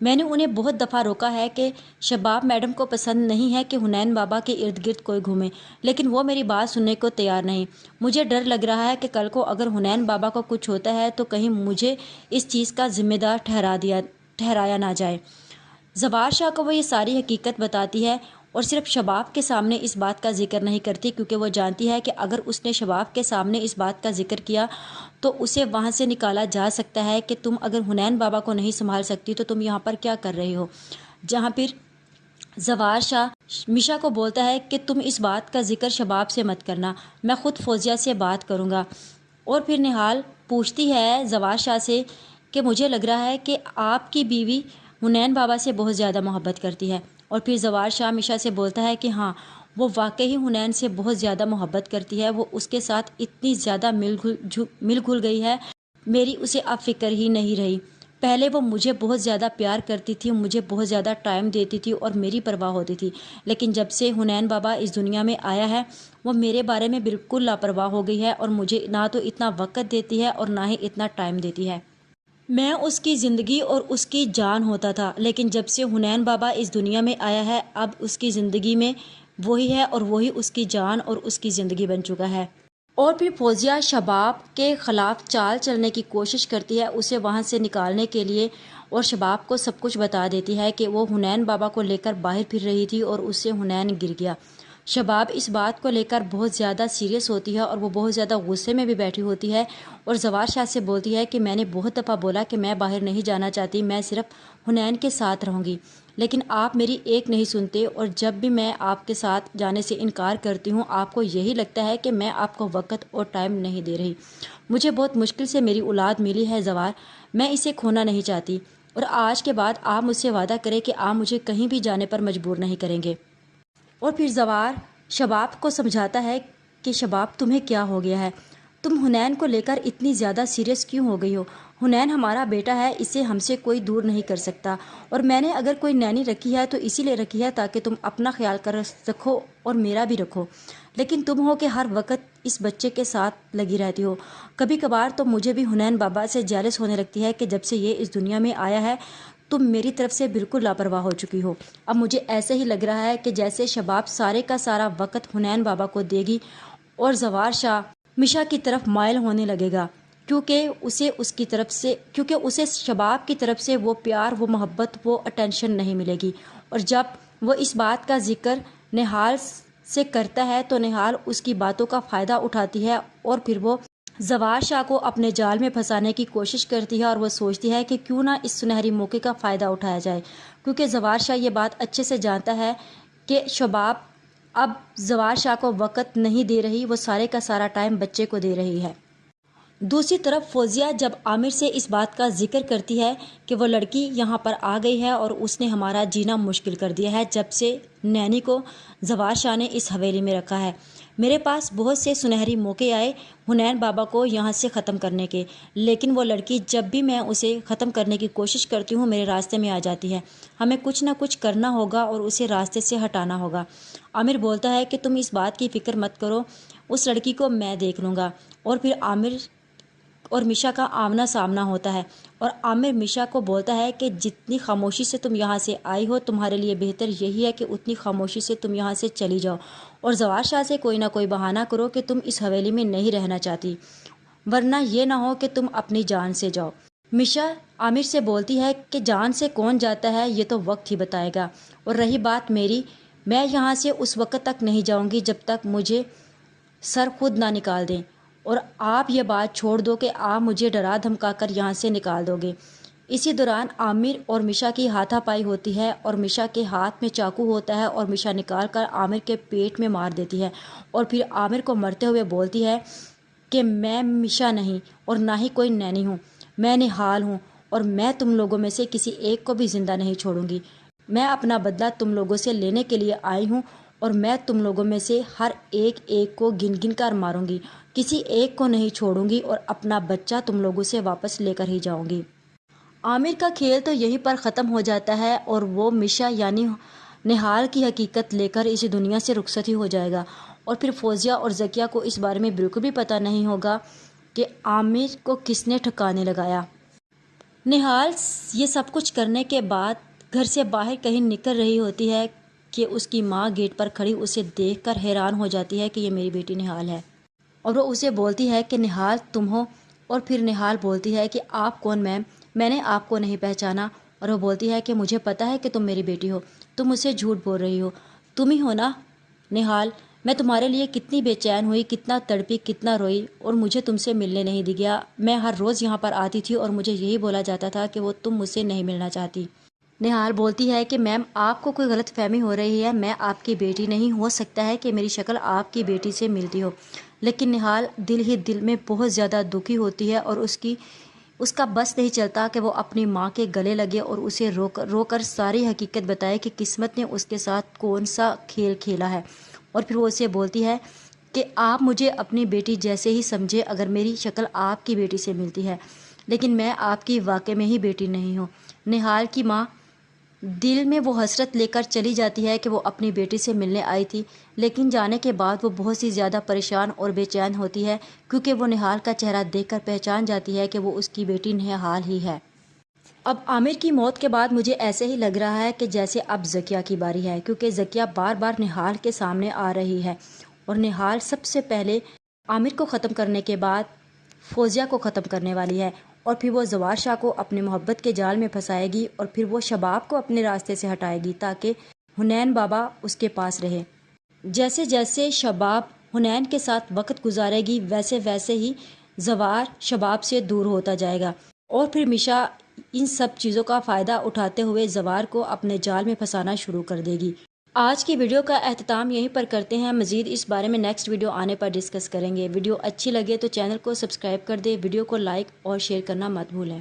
میں نے انہیں بہت دفعہ روکا ہے کہ شباب میڈم کو پسند نہیں ہے کہ حنین بابا کے ارد گرد کوئی گھومے، لیکن وہ میری بات سننے کو تیار نہیں۔ مجھے ڈر لگ رہا ہے کہ کل کو اگر حنین بابا کو کچھ ہوتا ہے تو کہیں مجھے اس چیز کا ذمہ دار ٹھہرایا نہ جائے۔ زوار شاہ کو وہ یہ ساری حقیقت بتاتی ہے اور صرف شباب کے سامنے اس بات کا ذکر نہیں کرتی، کیونکہ وہ جانتی ہے کہ اگر اس نے شباب کے سامنے اس بات کا ذکر کیا تو اسے وہاں سے نکالا جا سکتا ہے کہ تم اگر حنین بابا کو نہیں سنبھال سکتی تو تم یہاں پر کیا کر رہی ہو۔ جہاں پھر زوار شاہ میشا کو بولتا ہے کہ تم اس بات کا ذکر شباب سے مت کرنا، میں خود فوزیہ سے بات کروں گا۔ اور پھر نہال پوچھتی ہے زوار شاہ سے کہ مجھے لگ رہا ہے کہ آپ کی بیوی حنین بابا سے بہت زیادہ محبت کرتی ہے۔ اور پھر زوار شاہ میشا سے بولتا ہے کہ ہاں، وہ واقعی حنین سے بہت زیادہ محبت کرتی ہے، وہ اس کے ساتھ اتنی زیادہ مل گھل گئی ہے، میری اسے اب فکر ہی نہیں رہی۔ پہلے وہ مجھے بہت زیادہ پیار کرتی تھی، مجھے بہت زیادہ ٹائم دیتی تھی اور میری پرواہ ہوتی تھی، لیکن جب سے حنین بابا اس دنیا میں آیا ہے وہ میرے بارے میں بالکل لاپرواہ ہو گئی ہے اور مجھے نہ تو اتنا وقت دیتی ہے اور نہ ہی اتنا ٹائم دیتی ہے۔ میں اس کی زندگی اور اس کی جان ہوتا تھا، لیکن جب سے حنین بابا اس دنیا میں آیا ہے اب اس کی زندگی میں وہی ہے اور وہی اس کی جان اور اس کی زندگی بن چکا ہے۔ اور پھر فوزیہ شباب کے خلاف چال چلنے کی کوشش کرتی ہے اسے وہاں سے نکالنے کے لیے، اور شباب کو سب کچھ بتا دیتی ہے کہ وہ حنین بابا کو لے کر باہر پھر رہی تھی اور اس سے حنین گر گیا۔ شباب اس بات کو لے کر بہت زیادہ سیریس ہوتی ہے اور وہ بہت زیادہ غصے میں بھی بیٹھی ہوتی ہے اور زوار شاہ سے بولتی ہے کہ میں نے بہت دفعہ بولا کہ میں باہر نہیں جانا چاہتی، میں صرف حنین کے ساتھ رہوں گی، لیکن آپ میری ایک نہیں سنتے، اور جب بھی میں آپ کے ساتھ جانے سے انکار کرتی ہوں آپ کو یہی لگتا ہے کہ میں آپ کو وقت اور ٹائم نہیں دے رہی۔ مجھے بہت مشکل سے میری اولاد ملی ہے زوار، میں اسے کھونا نہیں چاہتی، اور آج کے بعد آپ مجھ سے وعدہ کریں کہ آپ مجھے کہیں بھی جانے پر مجبور نہیں کریں گے۔ اور پھر زوار شباب کو سمجھاتا ہے کہ شباب تمہیں کیا ہو گیا ہے، تم حنین کو لے کر اتنی زیادہ سیریس کیوں ہو گئی ہو؟ حنین ہمارا بیٹا ہے، اسے ہم سے کوئی دور نہیں کر سکتا، اور میں نے اگر کوئی نینی رکھی ہے تو اسی لیے رکھی ہے تاکہ تم اپنا خیال کر سکو اور میرا بھی رکھو، لیکن تم ہو کہ ہر وقت اس بچے کے ساتھ لگی رہتی ہو۔ کبھی کبھار تو مجھے بھی حنین بابا سے جیلس ہونے لگتی ہے کہ جب سے یہ اس دنیا میں آیا ہے تم میری طرف سے بالکل لاپرواہ ہو چکی ہو۔ اب مجھے ایسے ہی لگ رہا ہے کہ جیسے شباب سارے کا سارا وقت حنین بابا کو دے گی اور زوار شاہ میشا کی طرف مائل ہونے لگے گا، کیونکہ اسے شباب کی طرف سے وہ پیار، وہ محبت، وہ اٹینشن نہیں ملے گی۔ اور جب وہ اس بات کا ذکر نہال سے کرتا ہے تو نہال اس کی باتوں کا فائدہ اٹھاتی ہے اور پھر وہ زوار شاہ کو اپنے جال میں پھنسانے کی کوشش کرتی ہے، اور وہ سوچتی ہے کہ کیوں نہ اس سنہری موقع کا فائدہ اٹھایا جائے، کیونکہ زوار شاہ یہ بات اچھے سے جانتا ہے کہ شباب اب زوار شاہ کو وقت نہیں دے رہی، وہ سارے کا سارا ٹائم بچے کو دے رہی ہے۔ دوسری طرف فوزیہ جب عامر سے اس بات کا ذکر کرتی ہے کہ وہ لڑکی یہاں پر آ گئی ہے اور اس نے ہمارا جینا مشکل کر دیا ہے جب سے نینی کو زوار شاہ نے اس حویلی میں رکھا ہے، میرے پاس بہت سے سنہری موقع آئے حنین بابا کو یہاں سے ختم کرنے کے، لیکن وہ لڑکی جب بھی میں اسے ختم کرنے کی کوشش کرتی ہوں میرے راستے میں آ جاتی ہے، ہمیں کچھ نہ کچھ کرنا ہوگا اور اسے راستے سے ہٹانا ہوگا۔ عامر بولتا ہے کہ تم اس بات کی فکر مت کرو، اس لڑکی کو میں دیکھ لوں گا۔ اور پھر عامر اور میشا کا آمنا سامنا ہوتا ہے اور عامر میشا کو بولتا ہے کہ جتنی خاموشی سے تم یہاں سے آئی ہو تمہارے لیے بہتر یہی ہے کہ اتنی خاموشی سے تم یہاں سے چلی جاؤ اور زوار شاہ سے کوئی نہ کوئی بہانہ کرو کہ تم اس حویلی میں نہیں رہنا چاہتی، ورنہ یہ نہ ہو کہ تم اپنی جان سے جاؤ۔ میشا عامر سے بولتی ہے کہ جان سے کون جاتا ہے یہ تو وقت ہی بتائے گا، اور رہی بات میری، میں یہاں سے اس وقت تک نہیں جاؤں گی جب تک مجھے سر خود نہ نکال دیں، اور آپ یہ بات چھوڑ دو کہ آپ مجھے ڈرا دھمکا کر یہاں سے نکال دو گے۔ اسی دوران عامر اور میشا کی ہاتھا پائی ہوتی ہے اور میشا کے ہاتھ میں چاقو ہوتا ہے اور میشا نکال کر عامر کے پیٹ میں مار دیتی ہے، اور پھر عامر کو مرتے ہوئے بولتی ہے کہ میں میشا نہیں اور نہ ہی کوئی نینی ہوں، میں نہال ہوں، اور میں تم لوگوں میں سے کسی ایک کو بھی زندہ نہیں چھوڑوں گی، میں اپنا بدلہ تم لوگوں سے لینے کے لیے آئی ہوں، اور میں تم لوگوں میں سے ہر ایک کو گن گن کر ماروں گی، کسی ایک کو نہیں چھوڑوں گی، اور اپنا بچہ تم لوگوں سے واپس لے کر ہی جاؤں گی۔ عامر کا کھیل تو یہیں پر ختم ہو جاتا ہے اور وہ میشا یعنی نہال کی حقیقت لے کر اس دنیا سے رخصت ہی ہو جائے گا، اور پھر فوزیہ اور ذکیہ کو اس بارے میں بالکل بھی پتہ نہیں ہوگا کہ عامر کو کس نے ٹھکانے لگایا۔ نہال یہ سب کچھ کرنے کے بعد گھر سے باہر کہیں نکل رہی ہوتی ہے کہ اس کی ماں گیٹ پر کھڑی اسے دیکھ کر حیران ہو جاتی ہے کہ یہ میری بیٹی نہال ہے، اور وہ اسے بولتی ہے کہ نہال تم ہو؟ اور پھر نہال بولتی ہے کہ آپ کون میم؟ میں نے آپ کو نہیں پہچانا۔ اور وہ بولتی ہے کہ مجھے پتا ہے کہ تم میری بیٹی ہو، تم مجھ سے جھوٹ بول رہی ہو، تم ہی ہو نا نہال؟ میں تمہارے لیے کتنی بے چین ہوئی، کتنا تڑپی، کتنا روئی، اور مجھے تم سے ملنے نہیں دی گیا۔ میں ہر روز یہاں پر آتی تھی اور مجھے یہی بولا جاتا تھا کہ وہ تم مجھ سے نہیں ملنا چاہتی۔ نہال بولتی ہے کہ میم آپ کو کوئی غلط فہمی ہو رہی ہے، میں آپ کی بیٹی نہیں، ہو سکتا ہے کہ میری شکل آپ کی بیٹی سے ملتی ہو۔ لیکن نہال دل ہی دل میں بہت زیادہ دکھی ہوتی ہے اور اس کا بس نہیں چلتا کہ وہ اپنی ماں کے گلے لگے اور اسے رو کر ساری حقیقت بتائے کہ قسمت نے اس کے ساتھ کون سا کھیل کھیلا ہے۔ اور پھر وہ اسے بولتی ہے کہ آپ مجھے اپنی بیٹی جیسے ہی سمجھے اگر میری شکل آپ کی بیٹی سے ملتی ہے، لیکن میں آپ کی واقع میں ہی بیٹی نہیں ہوں۔ نہال کی ماں دل میں وہ حسرت لے کر چلی جاتی ہے کہ وہ اپنی بیٹی سے ملنے آئی تھی، لیکن جانے کے بعد وہ بہت سی زیادہ پریشان اور بے چین ہوتی ہے کیونکہ وہ نہال کا چہرہ دیکھ کر پہچان جاتی ہے کہ وہ اس کی بیٹی نہال ہی ہے۔ اب عامر کی موت کے بعد مجھے ایسے ہی لگ رہا ہے کہ جیسے اب ذکیہ کی باری ہے، کیونکہ ذکیہ بار بار نہال کے سامنے آ رہی ہے اور نہال سب سے پہلے عامر کو ختم کرنے کے بعد فوزیہ کو ختم کرنے والی ہے، اور پھر وہ زوار شاہ کو اپنے محبت کے جال میں پھنسائے گی، اور پھر وہ شباب کو اپنے راستے سے ہٹائے گی تاکہ حنین بابا اس کے پاس رہے۔ جیسے جیسے شباب حنین کے ساتھ وقت گزارے گی ویسے ویسے ہی زوار شباب سے دور ہوتا جائے گا، اور پھر میشا ان سب چیزوں کا فائدہ اٹھاتے ہوئے زوار کو اپنے جال میں پھنسانا شروع کر دے گی۔ آج کی ویڈیو کا اختتام یہیں پر کرتے ہیں، مزید اس بارے میں نیکسٹ ویڈیو آنے پر ڈسکس کریں گے۔ ویڈیو اچھی لگے تو چینل کو سبسکرائب کر دیں، ویڈیو کو لائک اور شیئر کرنا مت بھولیں۔